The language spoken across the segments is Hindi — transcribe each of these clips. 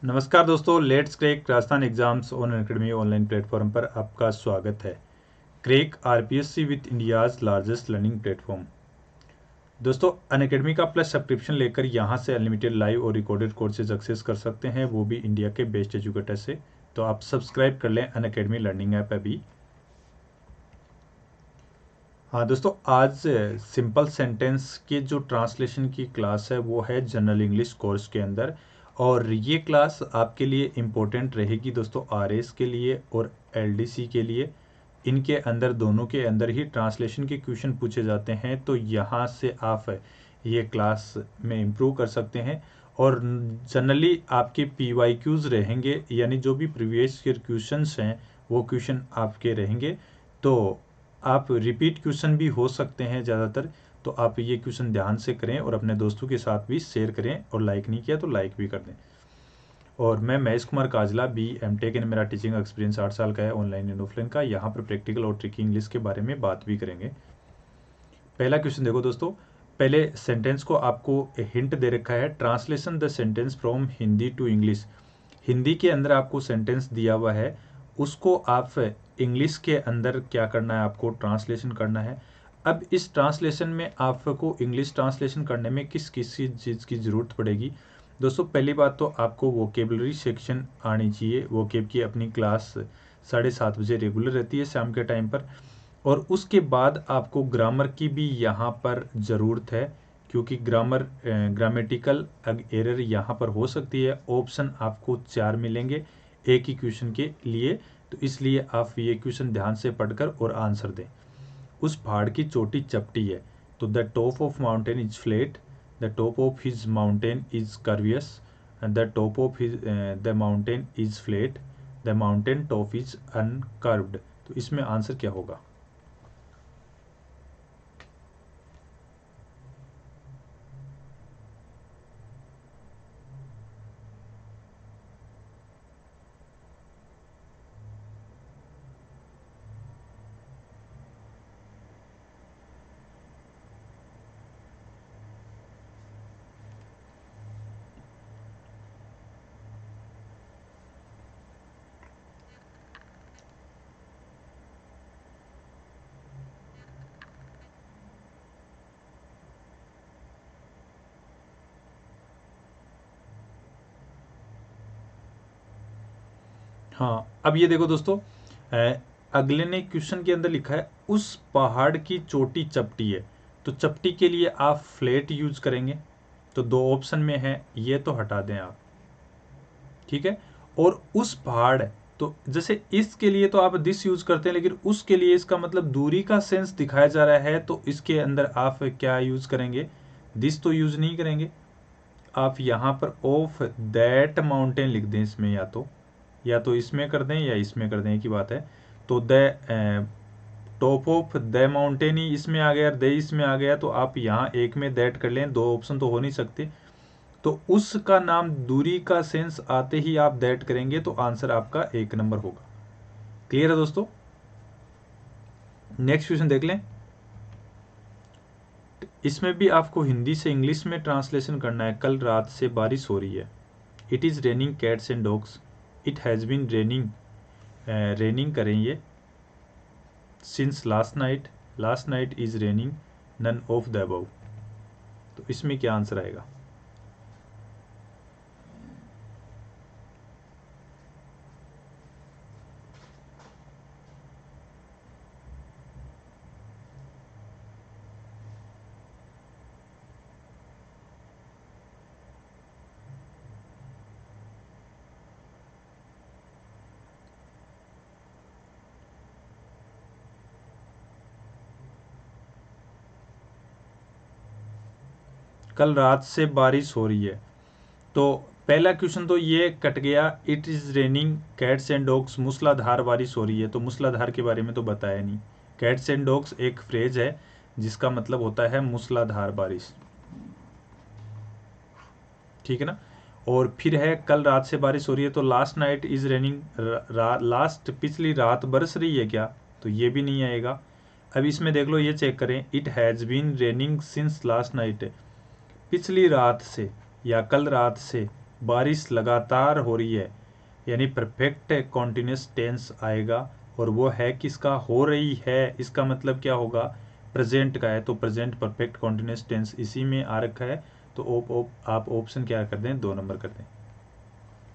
नमस्कार दोस्तों, let's crack Rajasthan exams on Unacademy online platform पर आपका स्वागत है। Crack RPSC with India's largest learning platform. दोस्तों, अनअकैडमी का प्लस सब्सक्रिप्शन लेकर यहां से अनलिमिटेड लाइव और रिकॉर्डेड कोर्सेज एक्सेस कर सकते हैं, वो भी इंडिया के बेस्ट एजुकेटर से। तो आप सब्सक्राइब कर लें अनअकैडमी लर्निंग ऐप अभी। हाँ दोस्तों, आज सिंपल सेंटेंस के जो ट्रांसलेशन की क्लास है वो है जनरल इंग्लिश कोर्स के अंदर, और ये क्लास आपके लिए इम्पोर्टेंट रहेगी दोस्तों आरएस के लिए और एलडीसी के लिए। इनके अंदर दोनों के अंदर ही ट्रांसलेशन के क्वेश्चन पूछे जाते हैं, तो यहाँ से आप ये क्लास में इम्प्रूव कर सकते हैं। और जनरली आपके पीवाईक्यूज रहेंगे, यानी जो भी प्रीवियस ईयर क्वेश्चंस हैं वो क्वेश्चन आपके रहेंगे। तो आप रिपीट क्वेश्चन भी हो सकते हैं ज़्यादातर, तो आप ये क्वेश्चन ध्यान से करें और अपने दोस्तों के साथ भी शेयर करें, और लाइक नहीं किया तो लाइक भी कर दें। और मैं महेश कुमार काजला, BM.Tech इन, मेरा टीचिंग एक्सपीरियंस 8 साल का है, ऑनलाइन एंड ऑफलाइन का। यहाँ पर प्रैक्टिकल और ट्रिकी इंग्लिश के बारे में बात भी करेंगे। पहला क्वेश्चन देखो दोस्तों, पहले सेंटेंस को आपको हिंट दे रखा है, translation the sentence from Hindi to English. Hindi के अंदर आपको सेंटेंस दिया हुआ है, उसको आप इंग्लिश के अंदर क्या करना है, आपको ट्रांसलेशन करना है। अब इस ट्रांसलेशन में आपको इंग्लिश ट्रांसलेशन करने में किस किस चीज़ की ज़रूरत पड़ेगी। दोस्तों, पहली बात तो आपको वोकेबलरी सेक्शन आनी चाहिए। वोकेब की अपनी क्लास 7:30 बजे रेगुलर रहती है शाम के टाइम पर। और उसके बाद आपको ग्रामर की भी यहाँ पर ज़रूरत है, क्योंकि ग्रामेटिकल एरर यहाँ पर हो सकती है। ऑप्शन आपको 4 मिलेंगे एक ही क्वेश्चन के लिए, तो इसलिए आप ये क्वेश्चन ध्यान से पढ़कर और आंसर दें। उस पहाड़ की चोटी चपटी है, तो the top of mountain is flat, the top of his mountain is curvious, the top of his the mountain is flat, the mountain top is uncurved. तो इसमें आंसर क्या होगा? हाँ, अब ये देखो दोस्तों, अगले ने क्वेश्चन के अंदर लिखा है उस पहाड़ की चोटी चपटी है, तो चपटी के लिए आप फ्लैट यूज करेंगे। तो दो ऑप्शन में है, ये तो हटा दें आप, ठीक है। और उस पहाड़, तो जैसे इसके लिए तो आप दिस यूज करते हैं, लेकिन उसके लिए इसका मतलब दूरी का सेंस दिखाया जा रहा है, तो इसके अंदर आप क्या यूज करेंगे? दिस तो यूज नहीं करेंगे। आप यहाँ पर ऑफ दैट माउंटेन लिख दें इसमें, या तो इसमें कर दें या इसमें कर दें, एक ही बात है। तो the top of the mountain ही इसमें आ गया, दे इसमें आ गया, तो आप यहाँ एक में दैट कर लें, दो ऑप्शन तो हो नहीं सकते। तो उसका नाम दूरी का सेंस आते ही आप दैट करेंगे, तो आंसर आपका 1 नंबर होगा। क्लियर है दोस्तों? नेक्स्ट क्वेश्चन देख लें। इसमें भी आपको हिंदी से इंग्लिश में ट्रांसलेशन करना है। कल रात से बारिश हो रही है। It is raining cats and dogs. It has been raining, raining करेंगे since last night is raining, none of the above. तो इसमें क्या आंसर आएगा? कल रात से बारिश हो रही है, तो पहला क्वेश्चन तो ये कट गया। It is raining cats and dogs, मूसलाधार बारिश हो रही है, तो मूसलाधार के बारे में तो बताया नहीं। कैट्स एंड डॉग्स एक फ्रेज है जिसका मतलब होता है मूसलाधार बारिश, ठीक है ना। और फिर है कल रात से बारिश हो रही है, तो last night is raining, last पिछली रात बरस रही है क्या? तो ये भी नहीं आएगा। अब इसमें देख लो, ये चेक करें, it has been raining since last night, पिछली रात से या कल रात से बारिश लगातार हो रही है, यानी परफेक्ट कॉन्टिन्यूस टेंस आएगा, और वो है किसका, हो रही है, इसका मतलब क्या होगा, प्रेजेंट का है, तो प्रेजेंट परफेक्ट कॉन्टिन्यूस टेंस इसी में आ रखा है, तो आप ऑप्शन क्या कर दें, 2 नंबर कर दें।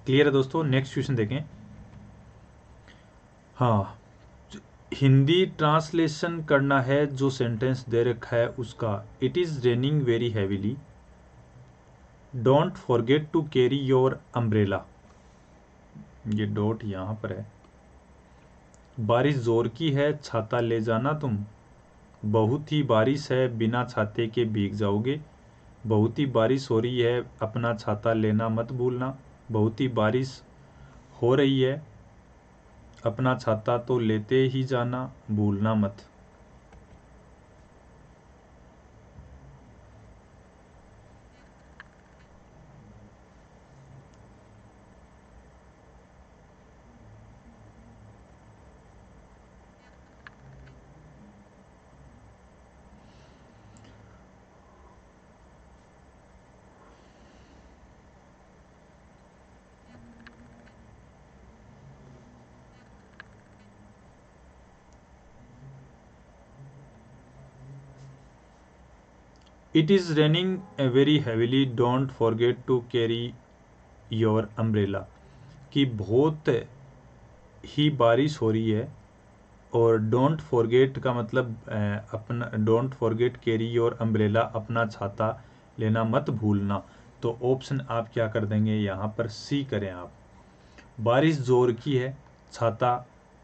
क्लियर है दोस्तों। नेक्स्ट क्वेश्चन देखें। हाँ, हिंदी ट्रांसलेशन करना है, जो सेंटेंस दे रखा है उसका। It is raining very heavily, don't forget to carry your umbrella, ये डॉट यहाँ पर है। बारिश जोर की है, छाता ले जाना तुम, बहुत ही बारिश है, बिना छाते के भीग जाओगे, बहुत ही बारिश हो रही है, अपना छाता लेना मत भूलना, बहुत ही बारिश हो रही है, अपना छाता तो लेते ही जाना, भूलना मत। It is raining very heavily, don't forget to carry your umbrella, कि बहुत ही बारिश हो रही है, और डोंट फॉरगेट का मतलब अपना, don't forget carry your umbrella, अपना छाता लेना मत भूलना। तो ऑप्शन आप क्या कर देंगे, यहाँ पर सी करें आप। बारिश जोर की है, छाता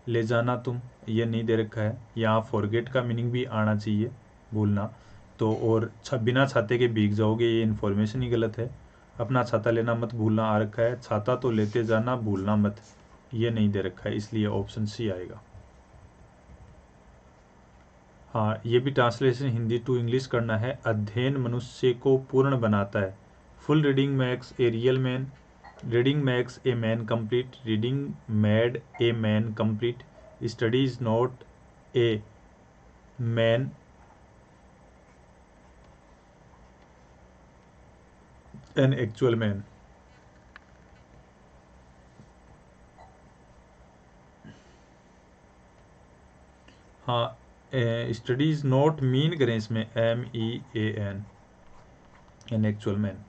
ले जाना तुम, ये नहीं दे रखा है, यहाँ फॉरगेट का मीनिंग भी आना चाहिए, भूलना। तो और बिना छाते के भीग जाओगे, ये इन्फॉर्मेशन ही गलत है। अपना छाता लेना मत भूलना आ रखा है, छाता तो लेते जाना, भूलना मत, ये नहीं दे रखा है, इसलिए ऑप्शन सी आएगा। हाँ, ये भी ट्रांसलेशन हिंदी टू इंग्लिश करना है। अध्ययन मनुष्य को पूर्ण बनाता है, full reading makes a real man, reading makes a man complete, reading made a man complete, study is not a man an actual man. हाँ, स्टडी इज नॉट मीन करें इसमें, MEAN, एन एक्चुअल मैन।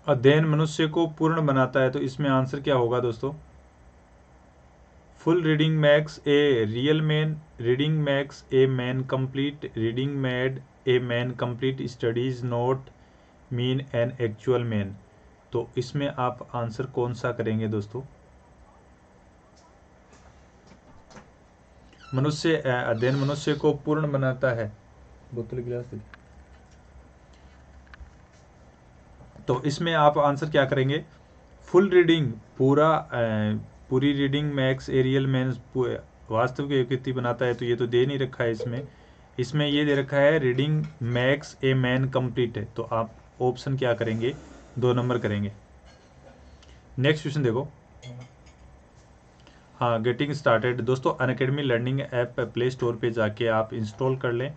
अध्ययन मनुष्य को पूर्ण बनाता है, तो इसमें आंसर क्या होगा दोस्तों, full reading max a real man, reading max a man complete, reading made a man complete, studies not mean an actual man. तो इसमें आप आंसर कौन सा करेंगे दोस्तों, मनुष्य, अध्ययन मनुष्य को पूर्ण बनाता है, बोतल गिलास दे। तो इसमें आप आंसर क्या करेंगे, फुल रीडिंग, पूरी रीडिंग मैक्स एरियल मैन, वास्तविक व्यक्ति बनाता है, तो ये तो दे नहीं रखा है इसमें। इसमें ये दे रखा है reading max a man complete है, तो आप ऑप्शन क्या करेंगे, 2 नंबर करेंगे। नेक्स्ट क्वेश्चन देखो। हाँ, गेटिंग स्टार्टेड दोस्तों, Unacademy learning app play store पे जाके आप इंस्टॉल कर लें।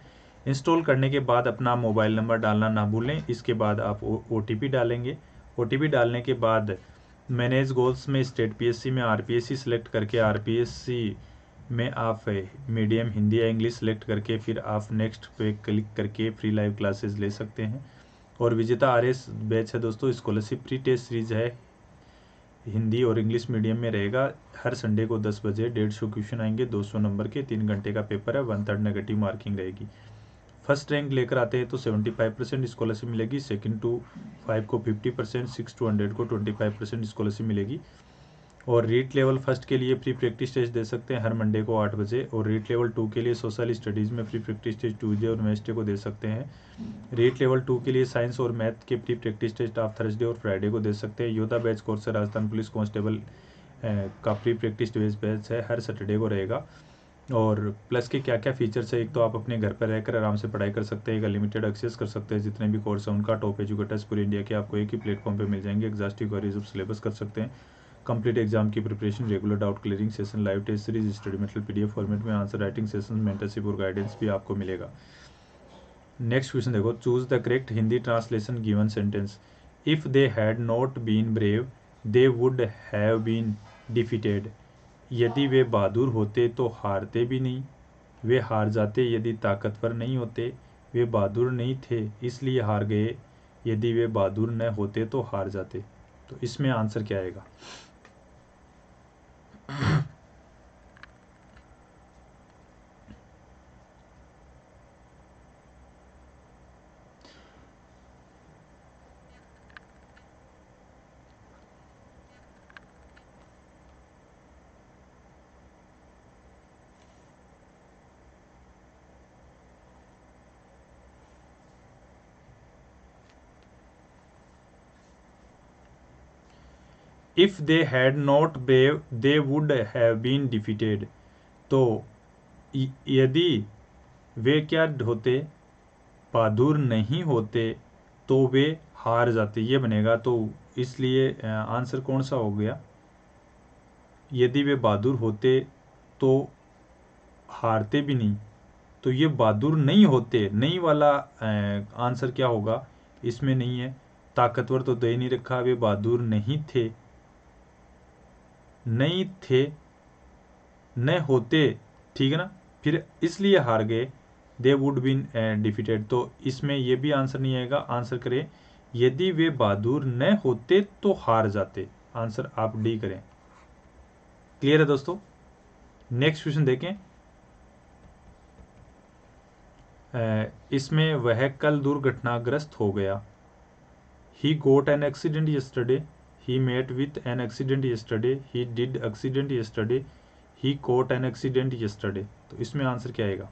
इंस्टॉल करने के बाद अपना मोबाइल नंबर डालना ना भूलें। इसके बाद आप OTP डालेंगे। OTP डालने के बाद मैनेज गोल्स में स्टेट PSC में RPSC सेलेक्ट करके RPSC में आप मीडियम हिंदी या इंग्लिश सेलेक्ट करके फिर आप नेक्स्ट पे क्लिक करके फ्री लाइव क्लासेस ले सकते हैं। और विजेता RS बैच है दोस्तों, स्कॉलरशिप फ्री टेस्ट सीरीज है, हिंदी और इंग्लिश मीडियम में रहेगा। हर संडे को 10 बजे 150 क्वेश्चन आएंगे, 200 नंबर के, 3 घंटे का पेपर है, 1/3 नेगेटिव मार्किंग रहेगी। फर्स्ट रैंक लेकर आते हैं तो 75% स्कॉलरशिप मिलेगी, सेकंड टू 5 को 50%, 6 to 100 को 25% स्कॉलरशिप मिलेगी। और रीट लेवल फर्स्ट के लिए फ्री प्रैक्टिस टेस्ट दे सकते हैं हर मंडे को 8 बजे, और रीट लेवल 2 के लिए सोशल स्टडीज़ में फ्री प्रैक्टिस टेस्ट ट्यूजडे और वेडनेसडे को दे सकते हैं। रीट लेवल 2 के लिए साइंस और मैथ के फ्री प्रैक्टिस टेस्ट आप थर्सडे और फ्राइडे को दे सकते हैं। योद्धा बैच कोर्स है राजस्थान पुलिस कांस्टेबल का प्री प्रैक्टिस बैच है, हर सैटरडे को रहेगा। और प्लस के क्या क्या फीचर्स है, एक तो आप अपने घर पर रहकर आराम से पढ़ाई कर सकते हैं, एक अनलिमिटेड एक्सेस कर सकते हैं जितने भी कोर्स हैं उनका, टॉप एजुकेटर्स पूरे इंडिया के आपको एक ही प्लेटफॉर्म पे मिल जाएंगे, एग्जॉस्टिव क्वेरीज ऑफ सिलेबस कर सकते हैं, कंप्लीट एग्जाम की preparation, regular doubt clearing session, live test series, study material PDF format में, आंसर राइटिंग सेशन, मेंटरशिप और गाइडेंस भी आपको मिलेगा। नेक्स्ट क्वेश्चन देखो, choose the correct Hindi translation given sentence. If they had not been brave they would have been defeated. यदि वे बहादुर होते तो हारते भी नहीं, वे हार जाते यदि ताकतवर नहीं होते, वे बहादुर नहीं थे इसलिए हार गए, यदि वे बहादुर न होते तो हार जाते। तो इसमें आंसर क्या आएगा? If they had not brave they would have been defeated. तो यदि वे क्या होते, बहादुर नहीं होते तो वे हार जाते, ये बनेगा। तो इसलिए आंसर कौन सा हो गया? यदि वे बहादुर होते तो हारते भी नहीं, तो ये बहादुर नहीं होते, नहीं वाला आंसर क्या होगा? इसमें नहीं है। ताकतवर तो दे नहीं रखा, वे बहादुर नहीं थे, नहीं थे, न होते, ठीक है ना, फिर इसलिए हार गए, दे वुड बीन डिफीटेड। तो इसमें ये भी आंसर नहीं आएगा। आंसर करें, यदि वे बहादुर न होते तो हार जाते। आंसर आप डी करें। क्लियर है दोस्तों? नेक्स्ट क्वेश्चन देखें। इसमें वह कल दुर्घटनाग्रस्त हो गया। He got an accident yesterday, he met with an accident yesterday, he did accident yesterday, he caught an accident yesterday। तो इसमें आंसर क्या आएगा?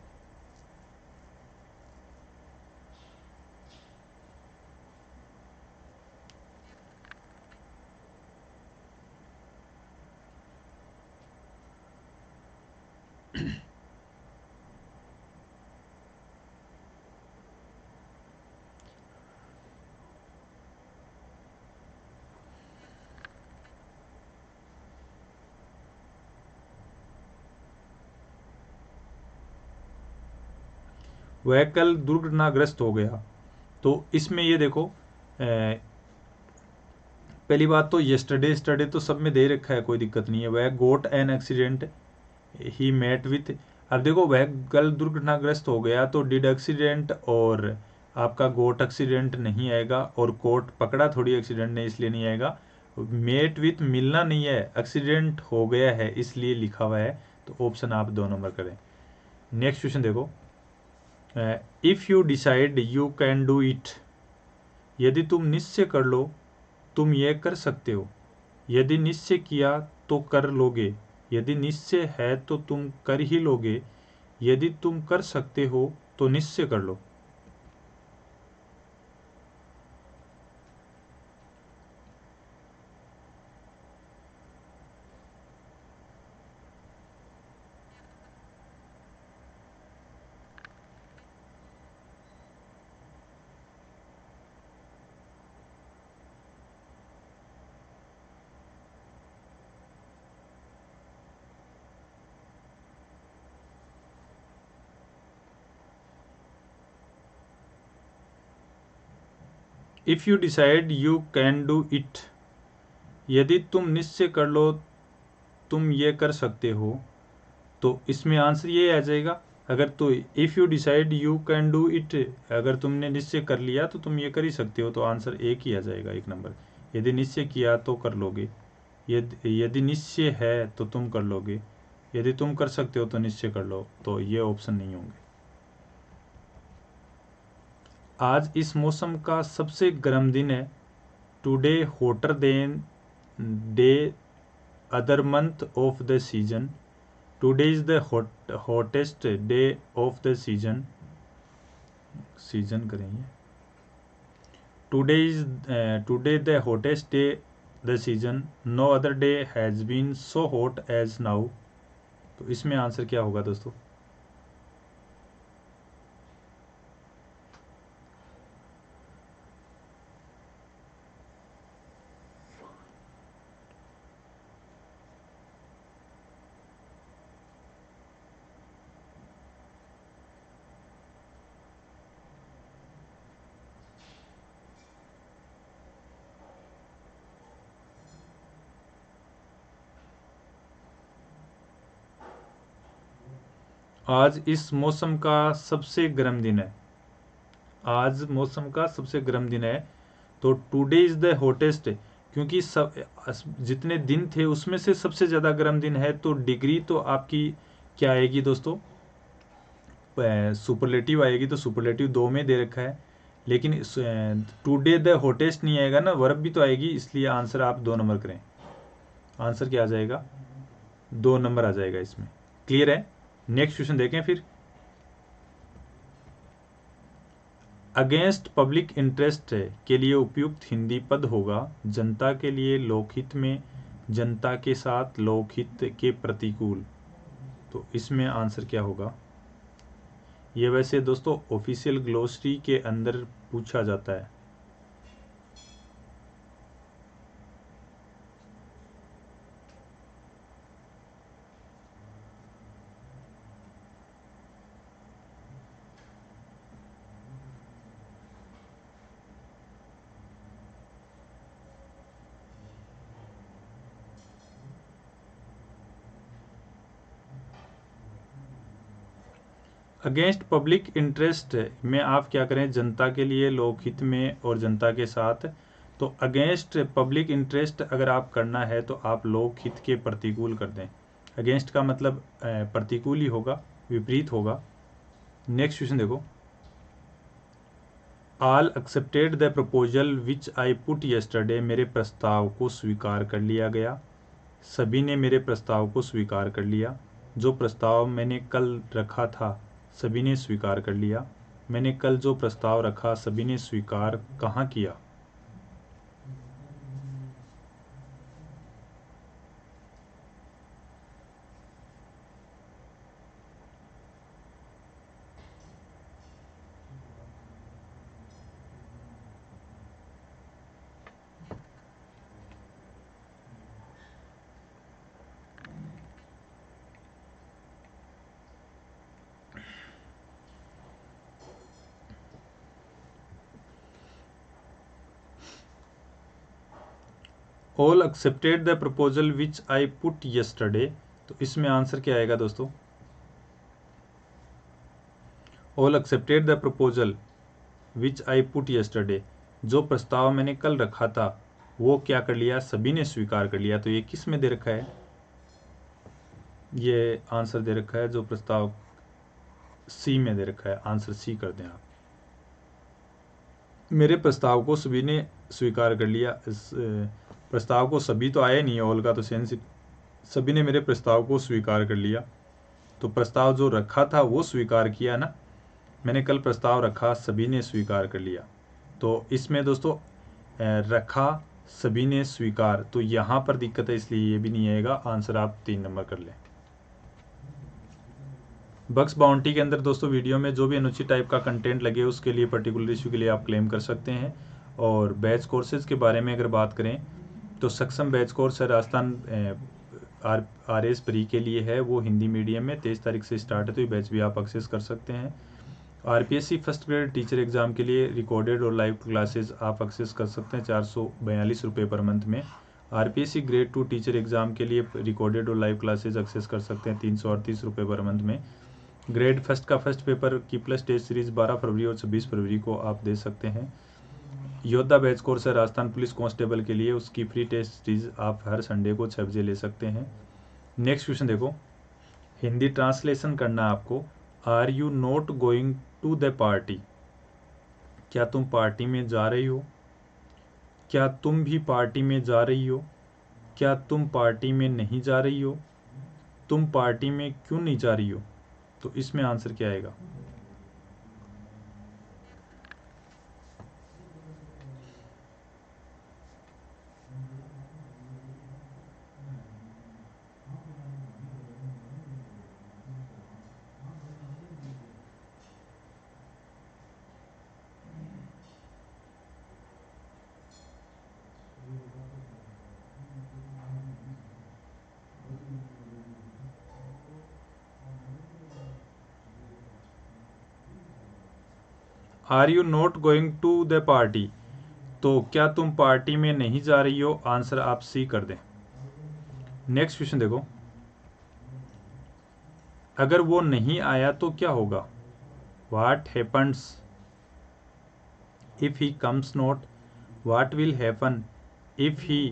वह कल दुर्घटनाग्रस्त हो गया। तो इसमें ये देखो, पहली बात तो येस्टरडे स्टडे तो सब में दे रखा है, कोई दिक्कत नहीं है। वह got an accident, he met with. अब देखो, वह कल दुर्घटनाग्रस्त हो गया तो डिड एक्सीडेंट और आपका गोट एक्सीडेंट नहीं आएगा, और कोट पकड़ा थोड़ी एक्सीडेंट ने, इसलिए नहीं आएगा। मेट विथ मिलना नहीं है, एक्सीडेंट हो गया है इसलिए लिखा हुआ है। तो ऑप्शन आप 2 नंबर करें। नेक्स्ट क्वेश्चन देखो, if you decide you can do it. यदि तुम निश्चय कर लो तुम ये कर सकते हो, यदि निश्चय किया तो कर लोगे, यदि निश्चय है तो तुम कर ही लोगे, यदि तुम कर सकते हो तो निश्चय कर लो। If you decide you can do it. यदि तुम निश्चय कर लो तुम ये कर सकते हो, तो इसमें आंसर ये आ जाएगा। अगर तो if you decide you can do it, अगर तुमने निश्चय कर लिया तो तुम ये कर ही सकते हो, तो आंसर एक ही आ जाएगा, 1 नंबर। यदि निश्चय किया तो कर लोगे, यदि निश्चय है तो तुम कर लोगे, यदि तुम कर सकते हो तो निश्चय कर लो, तो ये ऑप्शन नहीं होंगे। आज इस मौसम का सबसे गर्म दिन है। Today hotter than day other month of the season. Today is the hottest day of the season. Season करेंगे। Today the hottest day the season, no other day has been so hot as now. तो इसमें आंसर क्या होगा दोस्तों? आज इस मौसम का सबसे गर्म दिन है। आज मौसम का सबसे गर्म दिन है, तो टुडे इज़ द हॉटेस्ट, क्योंकि सब जितने दिन थे उसमें से सबसे ज़्यादा गर्म दिन है, तो डिग्री तो आपकी क्या आएगी दोस्तों? सुपरलेटिव आएगी, तो सुपरलेटिव 2 में दे रखा है, लेकिन टुडे द हॉटेस्ट नहीं आएगा ना, वर्ब भी तो आएगी, इसलिए आंसर आप 2 नंबर करें। आंसर क्या आ जाएगा? 2 नंबर आ जाएगा इसमें। क्लियर है? नेक्स्ट क्वेश्चन देखें फिर। अगेंस्ट पब्लिक इंटरेस्ट के लिए उपयुक्त हिंदी पद होगा जनता के लिए लोकहित में, जनता के साथ लोकहित के प्रतिकूल। तो इसमें आंसर क्या होगा? ये वैसे दोस्तों ऑफिशियल ग्लोसरी के अंदर पूछा जाता है। अगेंस्ट पब्लिक इंटरेस्ट में आप क्या करें? जनता के लिए लोकहित में और जनता के साथ। तो अगेंस्ट पब्लिक इंटरेस्ट अगर आप करना है तो आप लोकहित के प्रतिकूल कर दें। अगेंस्ट का मतलब प्रतिकूल ही होगा, विपरीत होगा। नेक्स्ट क्वेश्चन देखो। All accepted the proposal which I put yesterday, मेरे प्रस्ताव को स्वीकार कर लिया गया। सभी ने मेरे प्रस्ताव को स्वीकार कर लिया। जो प्रस्ताव मैंने कल रखा था सभी ने स्वीकार कर लिया। मैंने कल जो प्रस्ताव रखा सभी ने स्वीकार कहाँ किया? All accepted the proposal which I put yesterday. तो इसमें आंसर क्या आएगा दोस्तों? All accepted the proposal which I put yesterday, जो प्रस्ताव मैंने कल रखा था वो क्या कर लिया? सभी ने स्वीकार कर लिया। तो ये किस में दे रखा है? ये आंसर दे रखा है जो प्रस्ताव सी में दे रखा है। आंसर सी कर दें आप। मेरे प्रस्ताव को सभी ने स्वीकार कर लिया। इस प्रस्ताव को सभी तो आया नहीं है, ऑल का तो सेंस, सभी ने मेरे प्रस्ताव को स्वीकार कर लिया। तो प्रस्ताव जो रखा था वो स्वीकार किया ना, मैंने कल प्रस्ताव रखा सभी ने स्वीकार कर लिया। तो इसमें दोस्तों रखा सभी ने स्वीकार, तो यहाँ पर दिक्कत है इसलिए ये भी नहीं आएगा। आंसर आप 3 नंबर कर लें। बक्स बाउंड्री के अंदर दोस्तों वीडियो में जो भी अनुचित टाइप का कंटेंट लगे उसके लिए पर्टिकुलर इशू के लिए आप क्लेम कर सकते हैं। और बैच कोर्सेज के बारे में अगर बात करें तो सक्षम बैच कोर्स है राजस्थान आर एस प्री के लिए है, वो हिंदी मीडियम में 23 तारीख से स्टार्ट है, तो ये बैच भी आप एक्सेस कर सकते हैं। RPSC first grade teacher exam के लिए रिकॉर्डेड और लाइव क्लासेस आप एक्सेस कर सकते हैं 442 रुपये पर मंथ में। आरपीएससी ग्रेड 2 टीचर एग्जाम के लिए रिकॉर्डेड और लाइव क्लासेस एक्सेस कर सकते हैं 338 रुपये पर मंथ में। ग्रेड फर्स्ट का फर्स्ट पेपर की प्लस टेस्ट सीरीज 12 फरवरी और 26 फरवरी को आप दे सकते हैं। योद्धा बैच कोर्स है राजस्थान पुलिस कांस्टेबल के लिए, उसकी फ्री टेस्ट सीरीज आप हर संडे को 6 बजे ले सकते हैं। नेक्स्ट क्वेश्चन देखो। हिंदी ट्रांसलेशन करना आपको। Are you not going to the party, क्या तुम पार्टी में जा रही हो? क्या तुम भी पार्टी में जा रही हो? क्या तुम पार्टी में नहीं जा रही हो? तुम पार्टी में क्यों नहीं जा रही हो? तो इसमें आंसर क्या आएगा? Are you not going to the party, तो क्या तुम पार्टी में नहीं जा रही हो, आंसर आप सी कर दें। नेक्स्ट क्वेश्चन देखो, अगर वो नहीं आया तो क्या होगा, what happens if he comes not, what will happen if he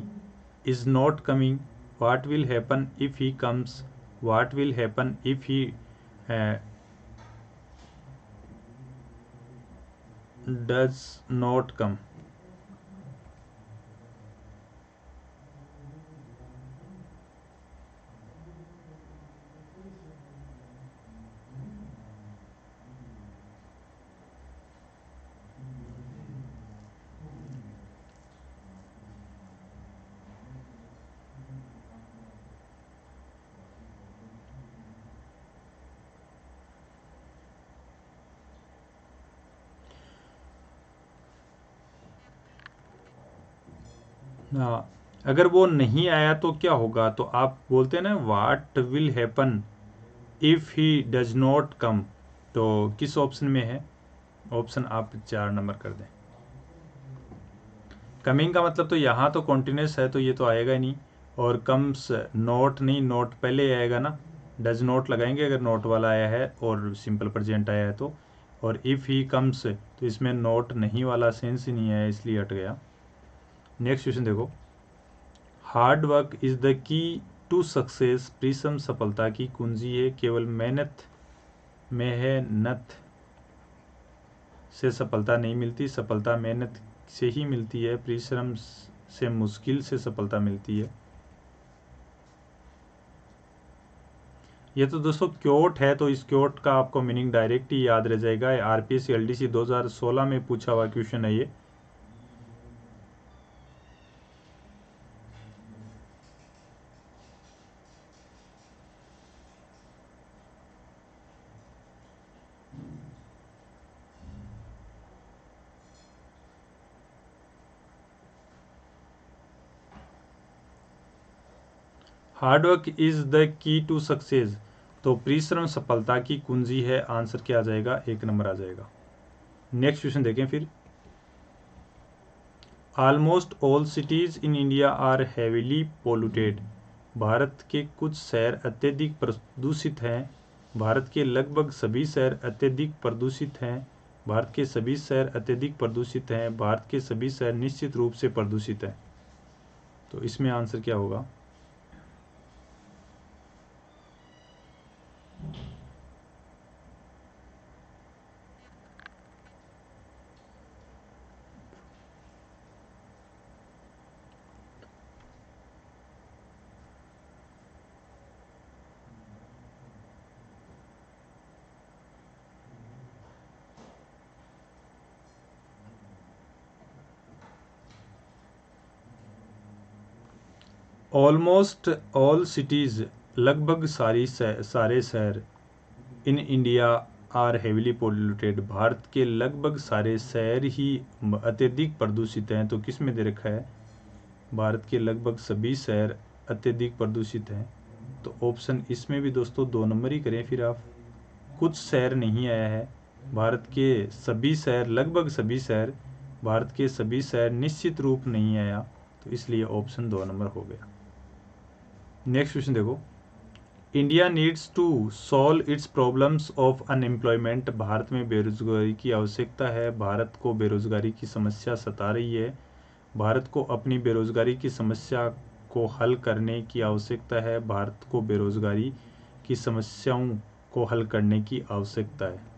is not coming, what will happen if he comes, what will happen if he does not come. हाँ, अगर वो नहीं आया तो क्या होगा, तो आप बोलते हैं ना what will happen if he does not come, तो किस ऑप्शन में है, ऑप्शन आप 4 नंबर कर दें। कमिंग का मतलब तो यहाँ तो कॉन्टिन्यूस है तो ये तो आएगा ही नहीं, और कम्स नॉट नहीं, नॉट पहले आएगा ना, डज नॉट लगाएंगे अगर नॉट वाला आया है और सिंपल प्रेजेंट आया है तो, और इफ़ ही कम्स तो इसमें नॉट नहीं वाला सेंस ही नहीं है इसलिए हट गया। नेक्स्ट क्वेश्चन देखो, hard work is the key to success, परिश्रम सफलता की कुंजी है, केवल मेहनत मेहनत से सफलता नहीं मिलती, सफलता मेहनत से ही मिलती है, परिश्रम से मुश्किल से सफलता मिलती है। ये तो दोस्तों क्योट है, तो इस क्योट का आपको मीनिंग डायरेक्ट ही याद रह जाएगा, आरपीएससी एलडीसी 2016 में पूछा हुआ क्वेश्चन है ये। Hard work is the key to success, तो परिश्रम सफलता की कुंजी है, आंसर क्या आ जाएगा, 1 नंबर आ जाएगा। नेक्स्ट क्वेश्चन देखें फिर, almost all cities in India are heavily polluted, भारत के कुछ शहर अत्यधिक प्रदूषित हैं, भारत के लगभग सभी शहर अत्यधिक प्रदूषित हैं, भारत के सभी शहर अत्यधिक प्रदूषित हैं, भारत के सभी शहर निश्चित रूप से प्रदूषित हैं, तो इसमें आंसर क्या होगा। ऑलमोस्ट ऑल सिटीज़, लगभग सारे शहर, in India are heavily polluted, भारत के लगभग सारे शहर ही अत्यधिक प्रदूषित हैं, तो किस में दे रखा है, भारत के लगभग सभी शहर अत्यधिक प्रदूषित हैं, तो ऑप्शन इसमें भी दोस्तों 2 नंबर ही करें फिर आप, कुछ शहर नहीं आया है, भारत के सभी शहर, लगभग सभी शहर, भारत के सभी शहर निश्चित रूप नहीं आया, तो इसलिए ऑप्शन 2 नंबर हो गया। नेक्स्ट क्वेश्चन देखो, India needs to solve its problems of unemployment, भारत में बेरोजगारी की आवश्यकता है, भारत को बेरोजगारी की समस्या सता रही है, भारत को अपनी बेरोजगारी की समस्या को हल करने की आवश्यकता है, भारत को बेरोजगारी की समस्याओं को हल करने की आवश्यकता है।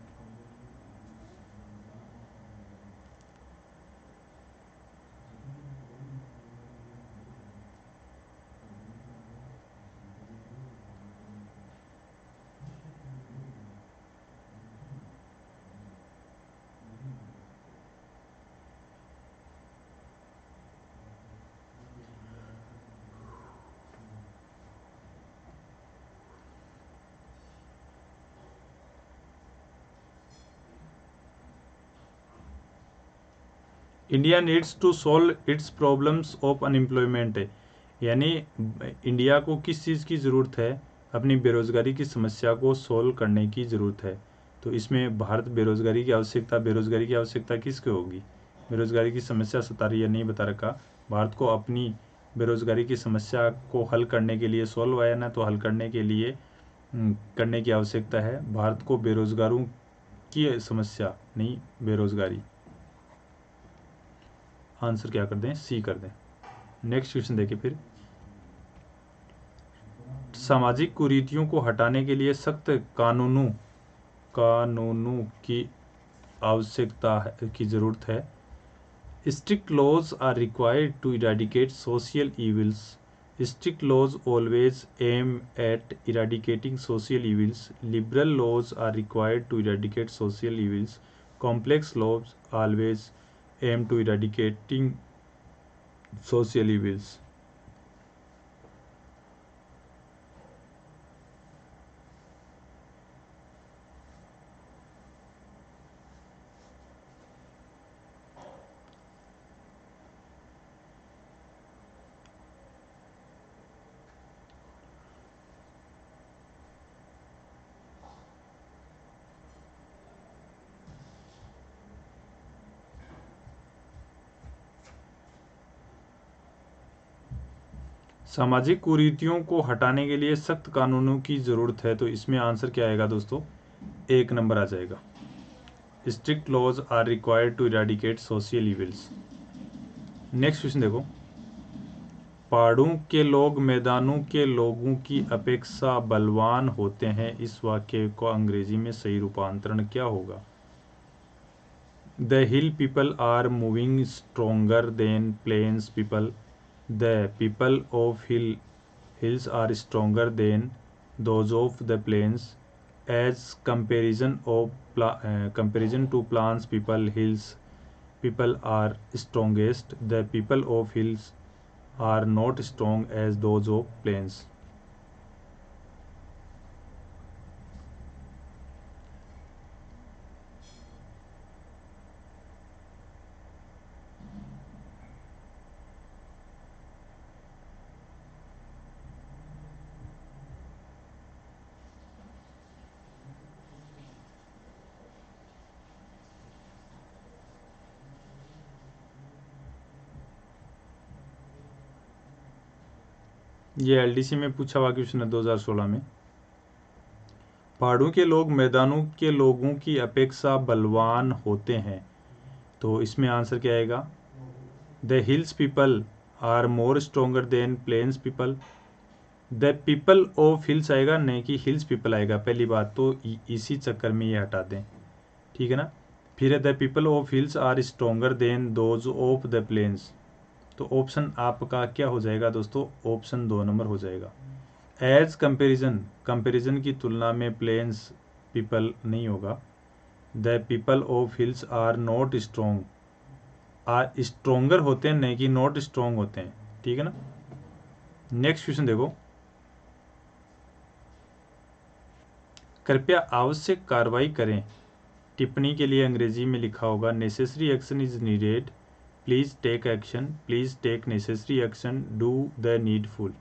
India needs to solve its problems of unemployment, यानी इंडिया को किस चीज़ की ज़रूरत है, अपनी बेरोज़गारी की समस्या को सॉल्व करने की ज़रूरत है, तो इसमें भारत बेरोजगारी की आवश्यकता किसकी होगी? बेरोजगारी की समस्या सता रही है, नहीं बता रखा। भारत को अपनी बेरोजगारी की समस्या को हल करने के लिए, सॉल्व आया ना, तो हल करने के लिए करने की आवश्यकता है। भारत को बेरोजगारों की समस्या, नहीं बेरोजगारी। आंसर क्या कर दें? सी कर दें। नेक्स्ट क्वेश्चन देखिए फिर। सामाजिक कुरीतियों को हटाने के लिए सख्त कानूनों की आवश्यकता की जरूरत है। Strict laws are required to eradicate social evils. Strict laws always aim at eradicating social evils. Liberal laws are required to eradicate social evils. Complex laws always aim to eradicating social evils. सामाजिक कुरीतियों को हटाने के लिए सख्त कानूनों की ज़रूरत है, तो इसमें आंसर क्या आएगा दोस्तों? 1 नंबर आ जाएगा। Strict laws are required to eradicate social evils. Next question देखो। पहाड़ों के लोग मैदानों के लोगों की अपेक्षा बलवान होते हैं, इस वाक्य को अंग्रेजी में सही रूपांतरण क्या होगा? The hill people are moving stronger than plains people. The people of hills are stronger than those of the plains. As comparison to plains hills people are strongest. The people of hills are not strong as those of plains. ये एलडीसी में पूछा हुआ क्वेश्चन है 2016 में। पहाड़ों के लोग मैदानों के लोगों की अपेक्षा बलवान होते हैं, तो इसमें आंसर क्या आएगा? The hills people are more stronger than plains people. The people of hills आएगा, नहीं कि हिल्स पीपल आएगा। पहली बात तो इसी चक्कर में ये हटा दें, ठीक है ना। फिर है the people of hills are stronger than those of the plains. तो ऑप्शन आपका क्या हो जाएगा दोस्तों? ऑप्शन 2 नंबर हो जाएगा। एज कंपेरिजन की तुलना में प्लेन्स पीपल नहीं होगा। The people of hills are not strong, are stronger होते हैं, नहीं कि नॉट स्ट्रोंग होते हैं, ठीक है ना। नेक्स्ट क्वेश्चन देखो। कृपया आवश्यक कार्रवाई करें। टिप्पणी के लिए अंग्रेजी में लिखा होगा necessary action is needed, please take action, please take necessary action, do the needful.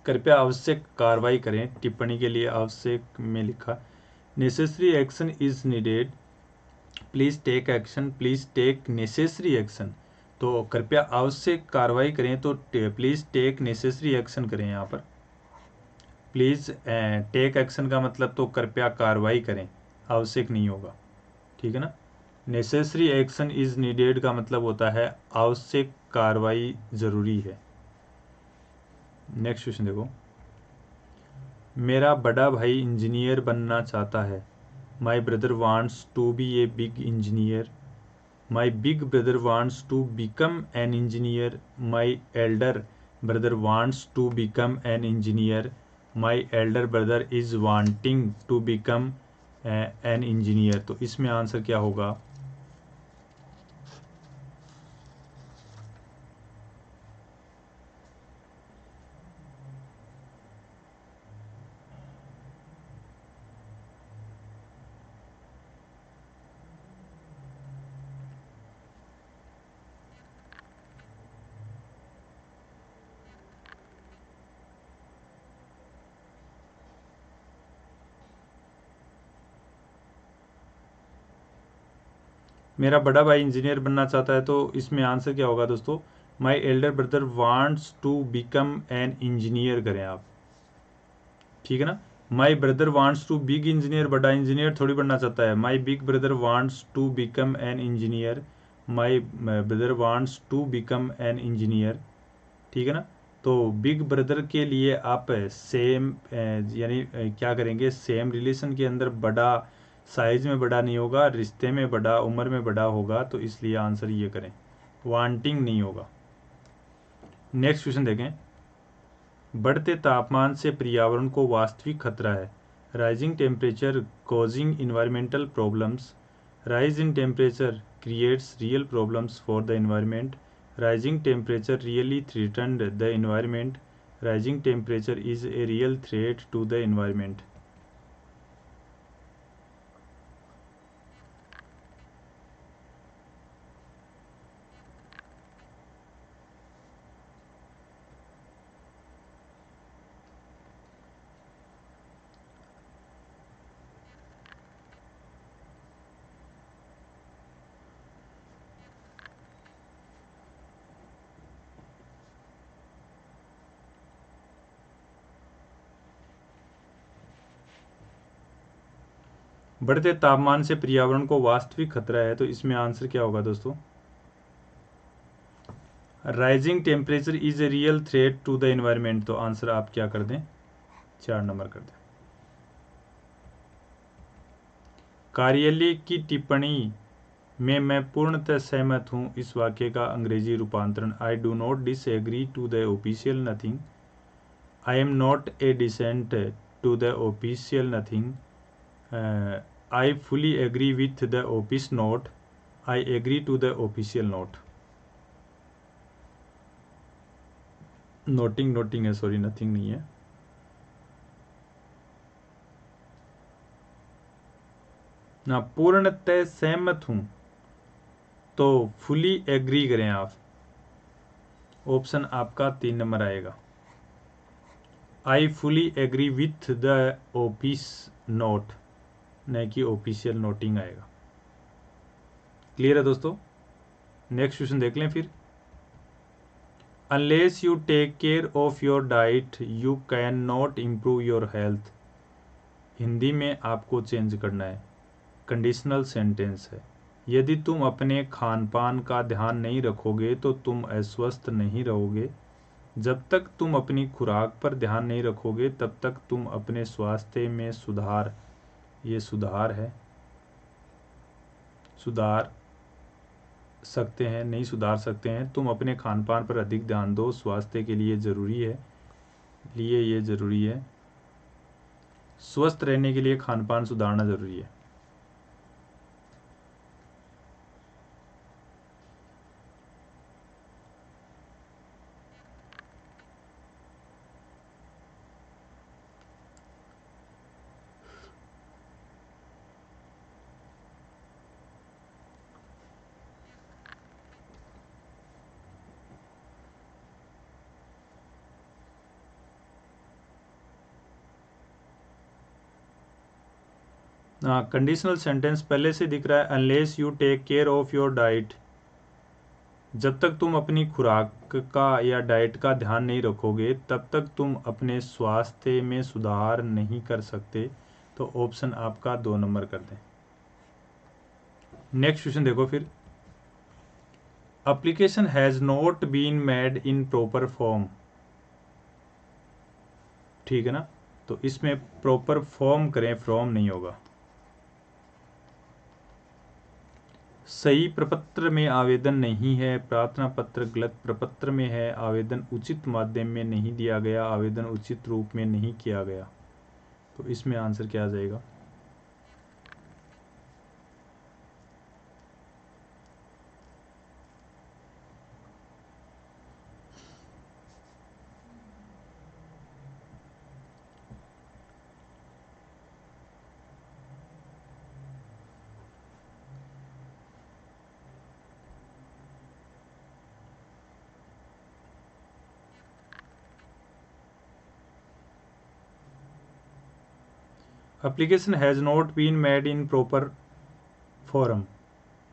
कृपया आवश्यक कार्रवाई करें। टिप्पणी के लिए आवश्यक में लिखा necessary action is needed, please take action, please take necessary action. तो कृपया आवश्यक कार्रवाई करें, तो प्लीज टेक नेसेसरी एक्शन करें। यहाँ पर प्लीज टेक एक्शन का मतलब तो कृपया कार्रवाई करें, आवश्यक नहीं होगा, ठीक है ना। नेसेसरी एक्शन इज नीडेड का मतलब होता है आवश्यक कार्रवाई जरूरी है। नेक्स्ट क्वेश्चन देखो। मेरा बड़ा भाई इंजीनियर बनना चाहता है। My brother wants to be a big engineer. My big brother wants to become an engineer. My elder brother wants to become an engineer, my elder brother is wanting to become an engineer. तो इसमें आंसर क्या होगा? मेरा बड़ा भाई इंजीनियर बनना चाहता है, तो इसमें आंसर क्या होगा दोस्तों? My elder brother wants to become an engineer करें आप, ठीक है ना। My brother wants to big engineer, बड़ा इंजीनियर थोड़ी बनना चाहता है। My big brother wants to become an engineer, my brother wants to become an engineer, ठीक है ना। तो बिग ब्रदर के लिए आप सेम यानी क्या करेंगे, सेम रिलेशन के अंदर बड़ा, साइज में बड़ा नहीं होगा, रिश्ते में बड़ा, उम्र में बड़ा होगा, तो इसलिए आंसर ये करें, वांटिंग नहीं होगा। नेक्स्ट क्वेश्चन देखें। बढ़ते तापमान से पर्यावरण को वास्तविक खतरा है। Rising temperature causing environmental problems, rise in temperature creates real problems for the environment, rising temperature really threatened the environment, rising temperature is a real threat to the environment. बढ़ते तापमान से पर्यावरण को वास्तविक खतरा है, तो इसमें आंसर क्या होगा दोस्तों? Rising temperature is a real threat to the environment. तो आंसर आप क्या कर दें? 4 नंबर कर दें। कार्यालय की टिप्पणी में मैं पूर्णतः सहमत हूँ, इस वाक्य का अंग्रेजी रूपांतरण। I do not disagree to the official nothing, I am not a dissent to the official nothing, I fully agree with the office note, I agree to the official note. Noting noting है, सॉरी, नथिंग नहीं है। ना, पूर्णतः सहमत हूं, तो फुली एग्री करें आप। ऑप्शन आपका 3 नंबर आएगा। I fully agree with the office note, नहीं कि ऑफिशियल नोटिंग आएगा। क्लियर है दोस्तों? नेक्स्ट क्वेश्चन देख लें फिर। Unless you take care of your diet you can not improve your health. Hindi में आपको चेंज करना है, कंडीशनल सेंटेंस है। यदि तुम अपने खान पान का ध्यान नहीं रखोगे तो तुम अस्वस्थ नहीं रहोगे। जब तक तुम अपनी खुराक पर ध्यान नहीं रखोगे तब तक तुम अपने स्वास्थ्य में सुधार, ये सुधार है, सुधार सकते हैं, नहीं सुधार सकते हैं। तुम अपने खान पान पर अधिक ध्यान दो, स्वास्थ्य के लिए ज़रूरी है, लिए ये ज़रूरी है, स्वस्थ रहने के लिए खान पान सुधारना ज़रूरी है। कंडीशनल सेंटेंस पहले से दिख रहा है, unless you take care of your diet. जब तक तुम अपनी खुराक का या डाइट का ध्यान नहीं रखोगे तब तक तुम अपने स्वास्थ्य में सुधार नहीं कर सकते। तो ऑप्शन आपका 2 नंबर कर दें। नेक्स्ट क्वेश्चन देखो फिर। Application has not been made in proper form, ठीक है ना। तो इसमें प्रॉपर फॉर्म करें, फ्रॉम नहीं होगा। सही प्रपत्र में आवेदन नहीं है, प्रार्थना पत्र गलत प्रपत्र में है, आवेदन उचित माध्यम में नहीं दिया गया, आवेदन उचित रूप में नहीं किया गया। तो इसमें आंसर क्या आ जाएगा? Application has not been made in proper form.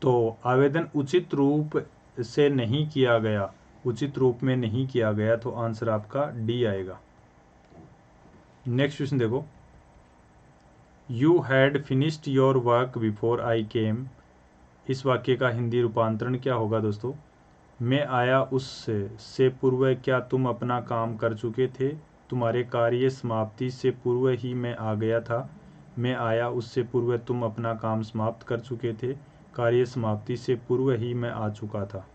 तो आवेदन उचित रूप से नहीं किया गया, उचित रूप में नहीं किया गया, तो आंसर आपका डी आएगा। नेक्स्ट क्वेश्चन देखो, you had finished your work before I came. इस वाक्य का हिंदी रूपांतरण क्या होगा दोस्तों? मैं आया उससे से पूर्व क्या तुम अपना काम कर चुके थे? तुम्हारे कार्य समाप्ति से पूर्व ही मैं आ गया था। मैं आया उससे पूर्व तुम अपना काम समाप्त कर चुके थे। कार्य समाप्ति से पूर्व ही मैं आ चुका था।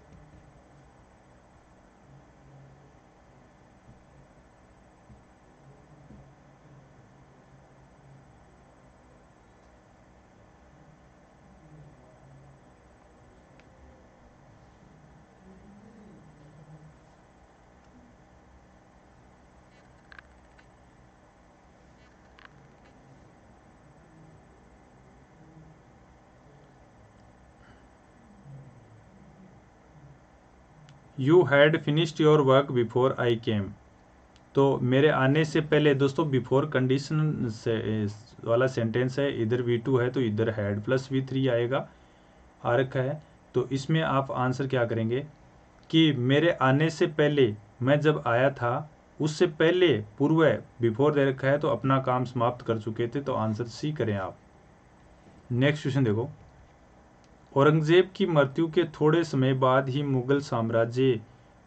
You had finished your work before I came. तो मेरे आने से पहले दोस्तों, बिफोर कंडीशन से वाला सेंटेंस है, इधर V2 है तो इधर हैड प्लस V3 आएगा, आ रखा है। तो इसमें आप आंसर क्या करेंगे कि मेरे आने से पहले, मैं जब आया था उससे पहले, पूर्व बिफोर दे रखा है तो अपना काम समाप्त कर चुके थे, तो आंसर सी करें आप। नेक्स्ट क्वेश्चन देखो, औरंगजेब की मृत्यु के थोड़े समय बाद ही मुगल साम्राज्य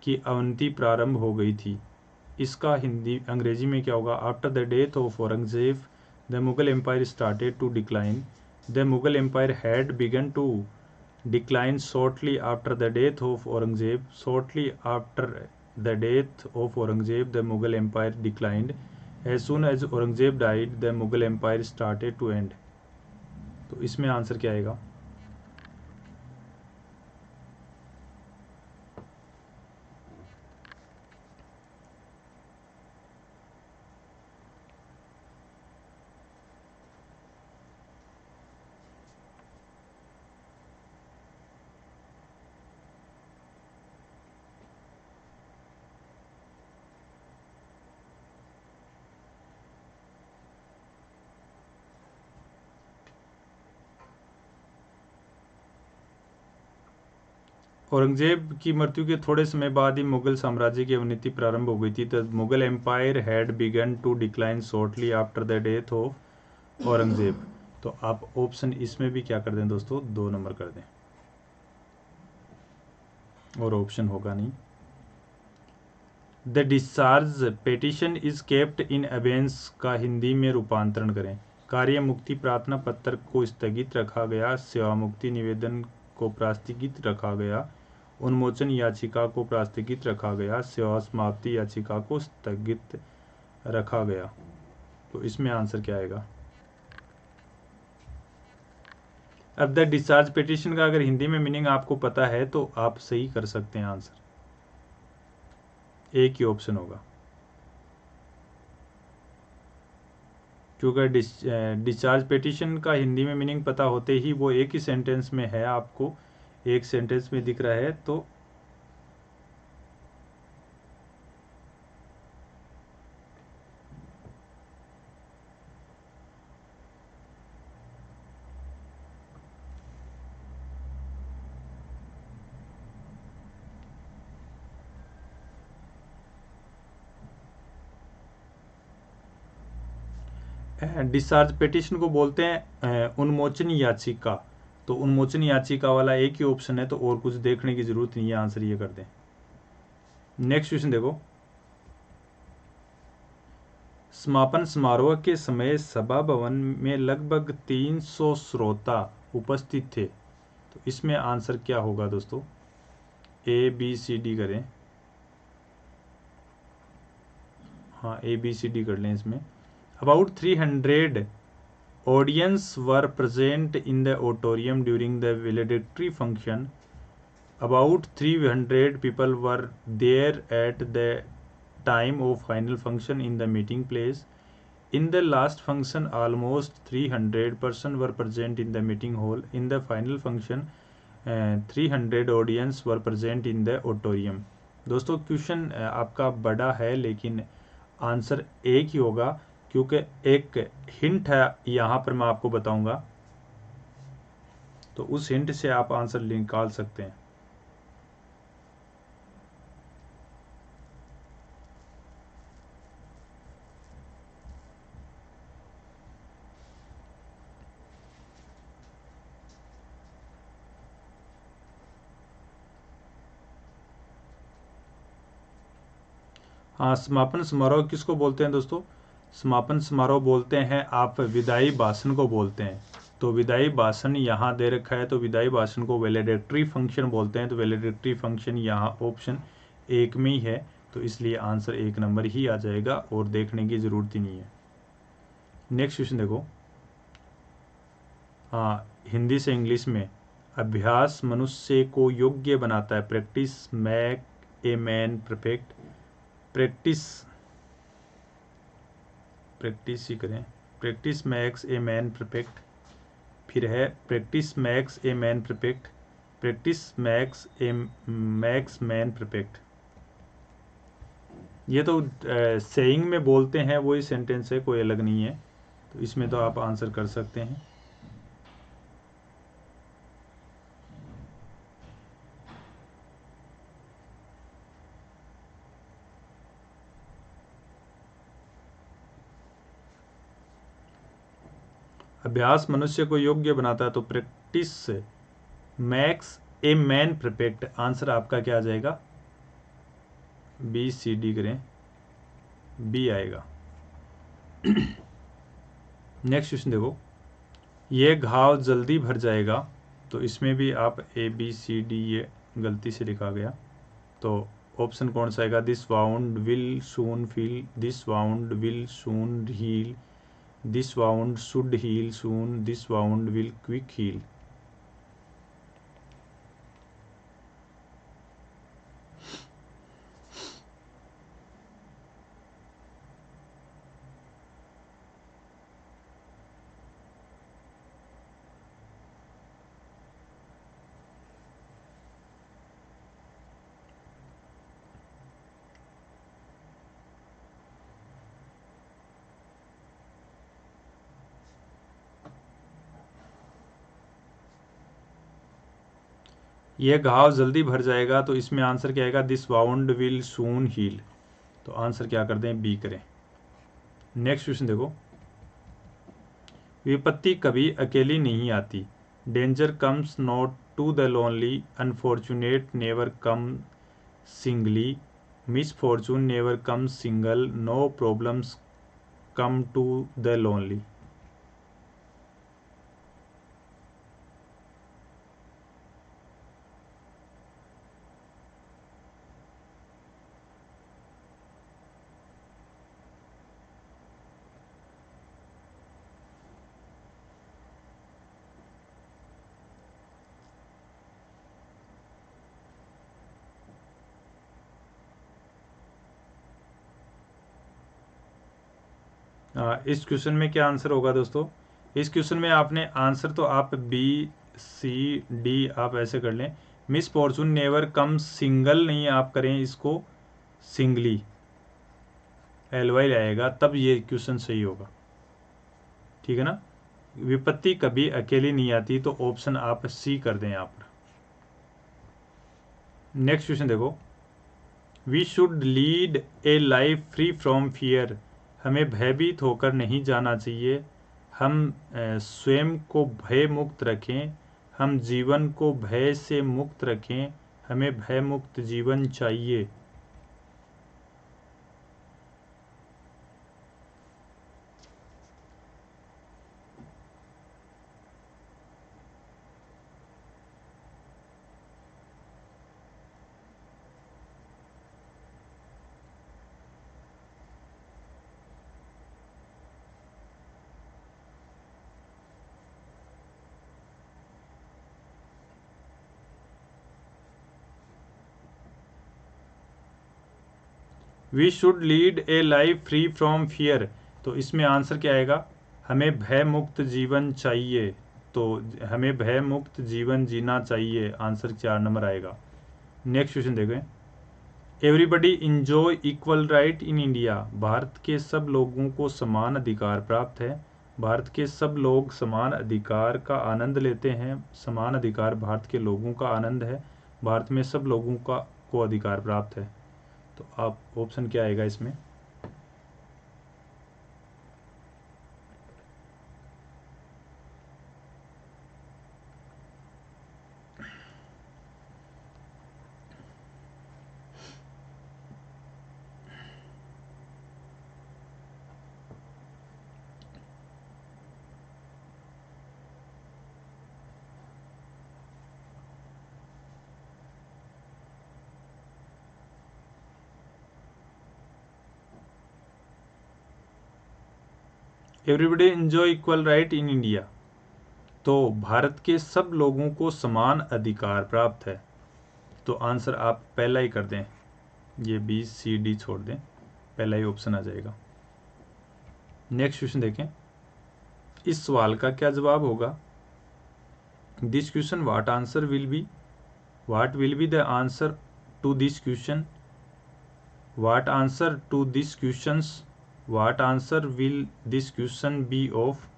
की अवनति प्रारंभ हो गई थी। इसका हिंदी अंग्रेजी में क्या होगा? After the death of Aurangzeb the Mughal empire started to decline. The Mughal empire had begun to decline shortly after the death of Aurangzeb. Shortly after the death of Aurangzeb, the Mughal Empire declined. As soon as Aurangzeb died, the Mughal Empire started to end. तो इसमें आंसर क्या आएगा? औरंगजेब की मृत्यु के थोड़े समय बाद ही मुगल साम्राज्य की अवनति प्रारंभ हो गई थी। The Mughal empire had begun to decline shortly after the death of Aurangzeb. तो आप ऑप्शन इसमें भी क्या कर दें दोस्तों? 2 नंबर कर दें, और ऑप्शन होगा नहीं। The discharge petition is kept in abeyance का हिंदी में रूपांतरण करें। कार्य मुक्ति प्रार्थना पत्र को स्थगित रखा गया, सेवा मुक्ति निवेदन को प्रास्थिगित रखा गया, उन्मोचन याचिका को प्रास्थिगित रखा गया, सेवा समाप्ति याचिका को स्थगित रखा गया। तो इसमें आंसर क्या आएगा? अब द डिस्चार्ज पिटीशन का अगर हिंदी में मीनिंग आपको पता है तो आप सही कर सकते हैं आंसर। एक ही ऑप्शन होगा, क्योंकि डिस्चार्ज पिटीशन का हिंदी में मीनिंग पता होते ही वो एक ही सेंटेंस में है, आपको एक सेंटेंस में दिख रहा है। तो डिस्चार्ज पिटीशन को बोलते हैं उन्मोचन याचिका। तो उन्मोचन याचिका वाला एक ही ऑप्शन है, तो और कुछ देखने की जरूरत नहीं है, आंसर ये कर दें। नेक्स्ट क्वेश्चन देखो, समापन समारोह के समय सभा भवन में लगभग 300 श्रोता उपस्थित थे। तो इसमें आंसर क्या होगा दोस्तों, ए बी सी डी करें। हाँ, ए बी सी डी कर लें इसमें। About 300 audience were present in the auditorium during the valedictory function. About 300 people were there at the time of final function in the meeting place. In the last function, almost 300 persons were present in the meeting hall. In the final function, 300 audience were present in the auditorium. दोस्तों क्वेश्चन आपका बड़ा है लेकिन आंसर एक ही होगा, क्योंकि एक हिंट है यहाँ पर मैं आपको बताऊंगा, तो उस हिंट से आप आंसर निकाल सकते हैं। हाँ, समापन समारोह किसको बोलते हैं दोस्तों? समापन समारोह बोलते हैं, आप विदाई भाषण को बोलते हैं। तो विदाई भाषण यहाँ दे रखा है, तो विदाई भाषण को वैलेडिक्टरी फंक्शन बोलते हैं। तो वैलेडिक्टरी फंक्शन यहाँ ऑप्शन एक में ही है, तो इसलिए आंसर एक नंबर ही आ जाएगा और देखने की ज़रूरत ही नहीं है। नेक्स्ट क्वेश्चन देखो। हाँ, हिंदी से इंग्लिश में, अभ्यास मनुष्य को योग्य बनाता है। Practice make a man perfect. Practice practice ही करें, practice makes a man perfect. फिर है practice makes a man perfect, practice makes man perfect. ये तो सेइंग में बोलते हैं, वही सेंटेंस है, कोई अलग नहीं है। तो इसमें तो आप आंसर कर सकते हैं। अभ्यास मनुष्य को योग्य बनाता है, तो practice makes a man perfect. Answer आपका क्या आ जाएगा? बी सी डी करें, बी आएगा। नेक्स्ट क्वेश्चन देखो। ये घाव जल्दी भर जाएगा, तो इसमें भी आप ए बी सी डी, ये गलती से लिखा गया, तो ऑप्शन कौन सा आएगा? This wound will soon feel, this wound will soon heal, this wound should heal soon, this wound will quick heal. यह घाव जल्दी भर जाएगा, तो इसमें आंसर क्या आएगा? This wound will soon heal. तो आंसर क्या कर दें? बी करें। नेक्स्ट क्वेश्चन देखो। विपत्ति कभी अकेली नहीं आती। Danger comes not to the lonely, unfortunate never come singly, misfortune never comes single, no problems come to the lonely. इस क्वेश्चन में क्या आंसर होगा दोस्तों? इस क्वेश्चन में आपने आंसर तो आप बी सी डी आप ऐसे कर लें। Miss Fortune never come single नहीं, आप करें इसको सिंगली, एल वाई आएगा, तब ये क्वेश्चन सही होगा। ठीक है ना? विपत्ति कभी अकेली नहीं आती, तो ऑप्शन आप सी कर दें यहाँ पर। नेक्स्ट क्वेश्चन देखो। We should lead a life free from fear. हमें भयभीत होकर नहीं जाना चाहिए। हम स्वयं को भय मुक्त रखें, हम जीवन को भय से मुक्त रखें, हमें भय मुक्त जीवन चाहिए। We should lead a life free from fear, तो इसमें आंसर क्या आएगा, हमें भय मुक्त जीवन चाहिए, तो हमें भय मुक्त जीवन जीना चाहिए, आंसर 4 नंबर आएगा। नेक्स्ट क्वेश्चन देखें। Everybody enjoy equal right in India, Bharat के सब लोगों को समान अधिकार प्राप्त है। भारत के सब लोग समान अधिकार का आनंद लेते हैं, समान अधिकार भारत के लोगों का आनंद है, भारत में सब लोगों का को अधिकार प्राप्त है, तो आप ऑप्शन क्या आएगा इसमें। Everybody enjoy equal right in India, तो भारत के सब लोगों को समान अधिकार प्राप्त है, तो आंसर आप पहला ही कर दें, ये बी सी डी छोड़ दें, पहला ही ऑप्शन आ जाएगा। नेक्स्ट क्वेश्चन देखें। इस सवाल का क्या जवाब होगा। This question what answer will be, what will be the answer to this question, what answer to this questions, what answer will this question be of.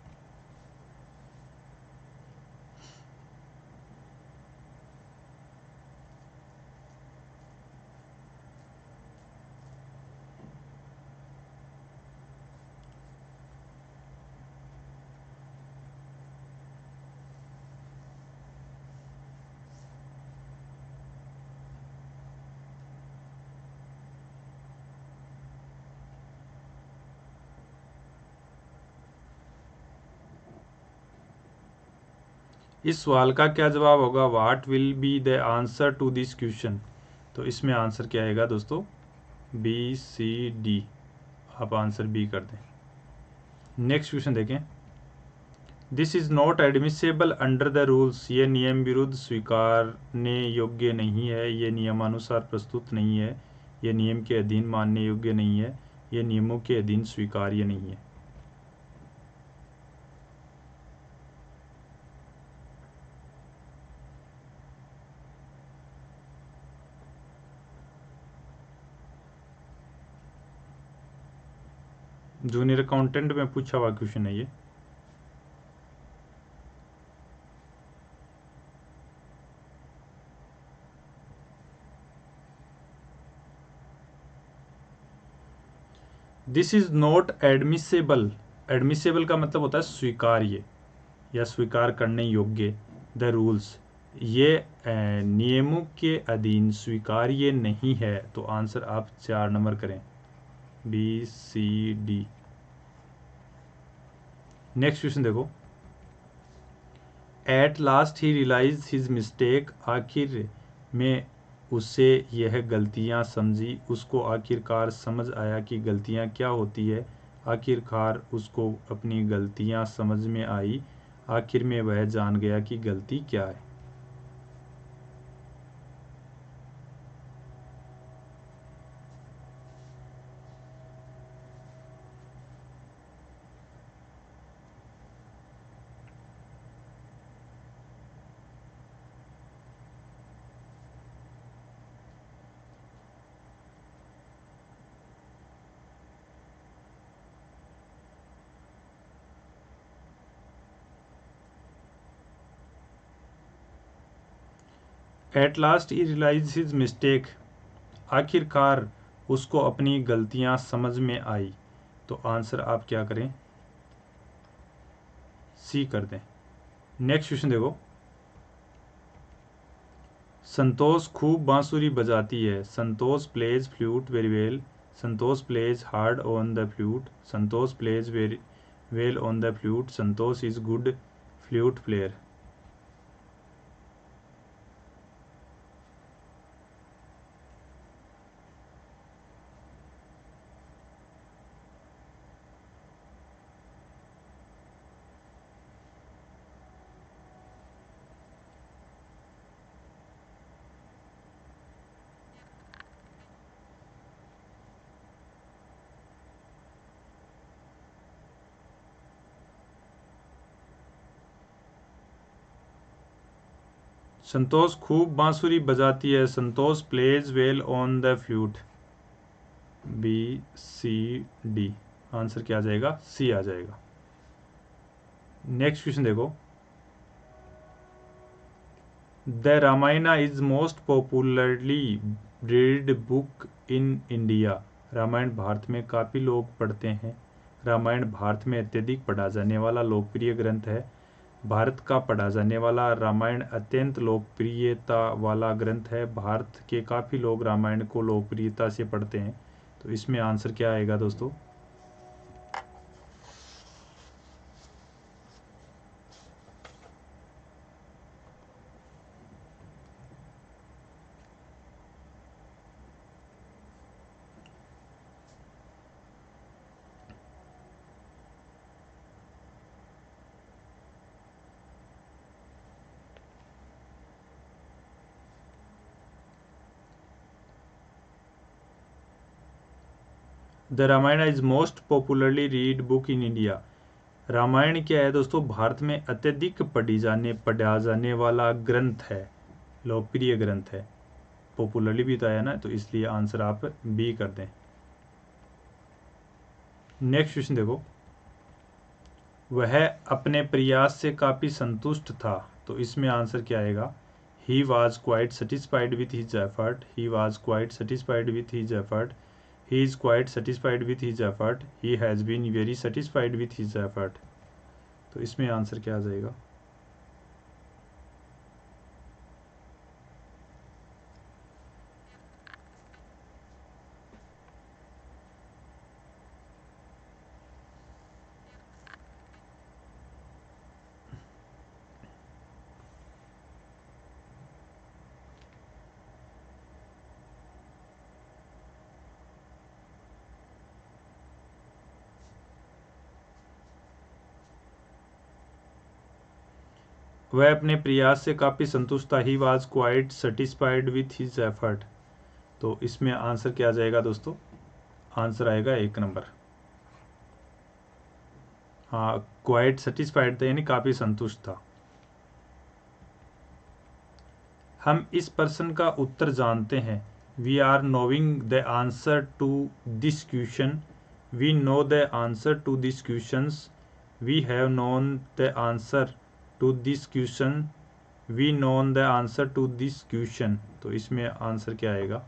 इस सवाल का क्या जवाब होगा, what will be the answer to this question, तो इसमें आंसर क्या आएगा दोस्तों, बी सी डी, आप आंसर बी कर दें। नेक्स्ट क्वेश्चन देखें। This is not admissible under the rules, ये नियम विरुद्ध स्वीकारने योग्य नहीं है, ये नियमानुसार प्रस्तुत नहीं है, ये नियम के अधीन मानने योग्य नहीं है, ये नियमों के अधीन स्वीकार्य नहीं है। जूनियर अकाउंटेंट में पूछा हुआ क्वेश्चन है ये। This is not admissible, admissible का मतलब होता है स्वीकार्य या स्वीकार करने योग्य, द रूल्स, ये नियमों के अधीन स्वीकार्य नहीं है, तो आंसर आप 4 नंबर करें, B C D. Next question देखो। At last he realise his mistake, आखिर में उसे यह गलतियां समझी, उसको आखिरकार समझ आया कि गलतियां क्या होती है, आखिरकार उसको अपनी गलतियां समझ में आई, आखिर में वह जान गया कि गलती क्या है। At last he realise his mistake, आखिरकार उसको अपनी गलतियां समझ में आई, तो आंसर आप क्या करें, सी कर दें। नेक्स्ट क्वेश्चन देखो। संतोष खूब बांसुरी बजाती है, Santosh plays flute very well, Santosh plays hard on the flute, Santosh plays very well on the flute, Santosh is good flute player. Santosh खूब बांसुरी बजाती है। Santosh plays well on the flute. B C D, answer क्या आ जाएगा? सी आ जाएगा। नेक्स्ट क्वेश्चन देखो, the Ramayana is most popularly read book in India. Ramayan Bharat में काफ़ी लोग पढ़ते हैं। रामायण भारत में अत्यधिक पढ़ा जाने वाला लोकप्रिय ग्रंथ है। भारत का पढ़ा जाने वाला रामायण अत्यंत लोकप्रियता वाला ग्रंथ है। भारत के काफ़ी लोग रामायण को लोकप्रियता से पढ़ते हैं। तो इसमें आंसर क्या आएगा दोस्तों? The Ramayana is most popularly read book in India. Ramayana क्या है दोस्तों? भारत में अत्यधिक पढ़ा जाने वाला ग्रंथ है, लोकप्रिय ग्रंथ है। पॉपुलरली भी तो आया ना, तो इसलिए आंसर आप बी कर दें। नेक्स्ट क्वेश्चन देखो, वह अपने प्रयास से काफ़ी संतुष्ट था। तो इसमें आंसर क्या आएगा? He was quite satisfied with his effort. He was quite satisfied with his effort. He is quite satisfied with his effort. He has been very satisfied with his effort. तो इसमें आंसर क्या आ जाएगा? वह अपने प्रयास से काफ़ी संतुष्ट था। He was quite satisfied with his effort. तो इसमें आंसर क्या आ जाएगा दोस्तों? आंसर आएगा 1 नंबर। हाँ, क्वाइट सेटिस्फाइड था यानी काफ़ी संतुष्ट था। हम इस प्रश्न का उत्तर जानते हैं। We are knowing the answer to this question. We know the answer to this questions. We have known the answer to this question. We known the answer to this question. तो इसमें आंसर क्या आएगा?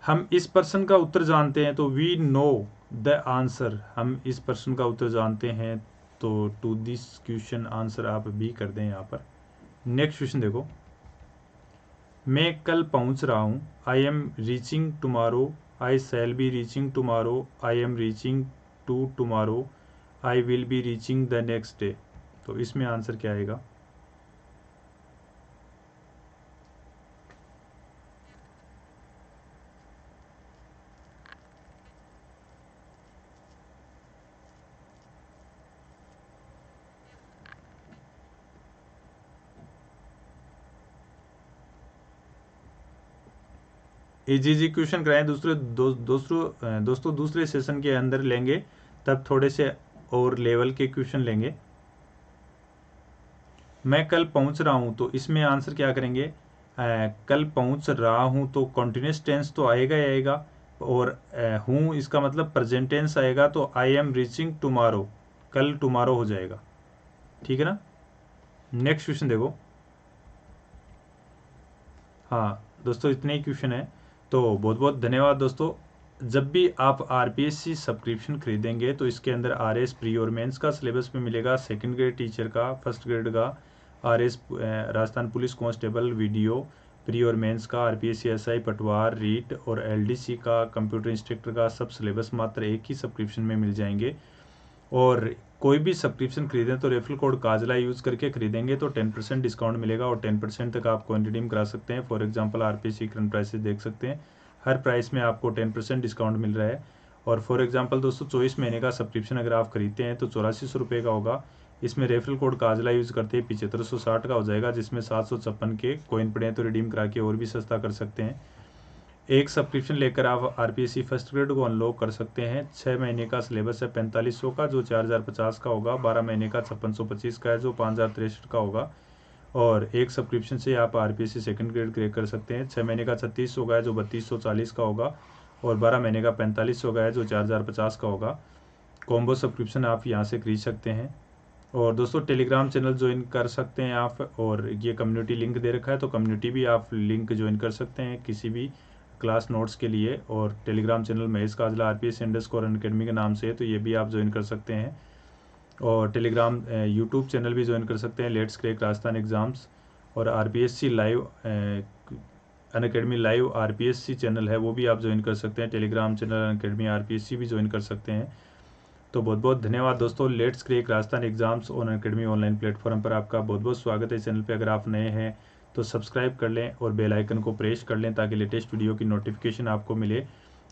हम इस प्रश्न का उत्तर जानते हैं। तो वी नो द आंसर, हम इस प्रश्न का उत्तर जानते हैं। तो टू दिस क्वेश्चन आंसर आप भी कर दें यहाँ पर। नेक्स्ट क्वेश्चन देखो, मैं कल पहुँच रहा हूँ। I am reaching tomorrow. I shall be reaching tomorrow. I am reaching to tomorrow. I will be reaching the next day. तो इसमें आंसर क्या आएगा? इजी क्वेश्चन कराएं दोस्तों दूसरे सेशन के अंदर लेंगे, तब थोड़े से और लेवल के क्वेश्चन लेंगे। मैं कल पहुंच रहा हूं, तो इसमें आंसर क्या करेंगे? कल पहुंच रहा हूं तो कॉन्टिन्यूस टेंस तो आएगा ही आएगा, और हूं इसका मतलब प्रेजेंट टेंस आएगा। तो आई एम रीचिंग टुमारो, कल टुमारो हो जाएगा। ठीक है ना? नेक्स्ट क्वेश्चन देखो। हाँ दोस्तों, इतने ही क्वेश्चन है। तो बहुत बहुत धन्यवाद दोस्तों। जब भी आप आरपीएससी सब्सक्रिप्शन खरीदेंगे तो इसके अंदर आरएस प्री और मेंस का सिलेबस में मिलेगा, सेकंड ग्रेड टीचर का, फर्स्ट ग्रेड का, RS Rajasthan police constable video pre और मेंस का, आरपीएससी एसआई पटवार रीट और एलडीसी का, कंप्यूटर इंस्ट्रक्टर का सब सिलेबस मात्र एक ही सब्सक्रिप्शन में मिल जाएंगे। और कोई भी सब्सक्रिप्शन खरीदें तो रेफरल कोड काजला यूज़ करके खरीदेंगे तो 10% डिस्काउंट मिलेगा और 10% तक आप कॉइन रिडीम करा सकते हैं। For example RPC current prices देख सकते हैं, हर प्राइस में आपको 10% डिस्काउंट मिल रहा है। और फॉर एग्जांपल दोस्तों 24 महीने का सब्सक्रिप्शन अगर आप खरीदते हैं तो 8400 रुपये का होगा। इसमें रेफरल कोड काजला यूज़ करते हैं 7560 का हो जाएगा, जिसमें 756 के कॉइन पड़े हैं तो रिडीम करा के और भी सस्ता कर सकते हैं। एक सब्सक्रिप्शन लेकर आप आरपीएससी फर्स्ट ग्रेड को अनलॉक कर सकते हैं। 6 महीने का सिलेबस है 4500 का जो 4050 का होगा, 12 महीने का 5625 का है जो 5063 का होगा। और एक सब्सक्रिप्शन से आप आरपीएससी सेकंड ग्रेड क्रैक कर सकते हैं। 6 महीने का 3600 का है जो 3240 का होगा और 12 महीने का 4500 का है जो 4050 का होगा। कॉम्बो सब्सक्रिप्शन आप यहाँ से खरीद सकते हैं। और दोस्तों टेलीग्राम चैनल ज्वाइन कर सकते हैं आप, और ये कम्युनिटी लिंक दे रखा है तो कम्युनिटी भी आप लिंक ज्वाइन कर सकते हैं किसी भी क्लास नोट्स के लिए। और Telegram channel Mahesh Kajla RPS underscore Unacademy के नाम से है तो ये भी आप ज्वाइन कर सकते हैं। और टेलीग्राम यूट्यूब चैनल भी ज्वाइन कर सकते हैं, लेट्स क्रैक राजस्थान एग्ज़ाम्स। और RPSC live Unacademy live RPSC channel है वो भी आप ज्वाइन कर सकते हैं। टेलीग्राम चैनल अनअकैडमी आरपीएससी भी ज्वाइन कर सकते हैं। तो बहुत बहुत धन्यवाद दोस्तों। Let's crack Rajasthan exams on Unacademy online platform पर आपका बहुत बहुत स्वागत है। चैनल पे अगर आप नए हैं तो सब्सक्राइब कर लें और बेल आइकन को प्रेस कर लें ताकि लेटेस्ट वीडियो की नोटिफिकेशन आपको मिले।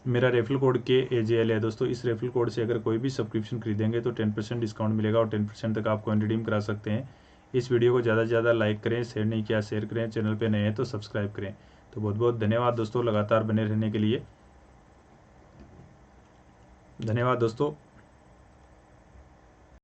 मेरा रेफरल कोड KAJL है दोस्तों। इस रेफरल कोड से अगर कोई भी सब्सक्रिप्शन खरीदेंगे तो 10% डिस्काउंट मिलेगा और 10% तक आप कॉइन रिडीम करा सकते हैं। इस वीडियो को ज़्यादा से ज़्यादा लाइक करें, शेयर नहीं किया शेयर करें, चैनल पर नए हैं तो सब्सक्राइब करें। तो बहुत बहुत धन्यवाद दोस्तों लगातार बने रहने के लिए। धन्यवाद दोस्तों।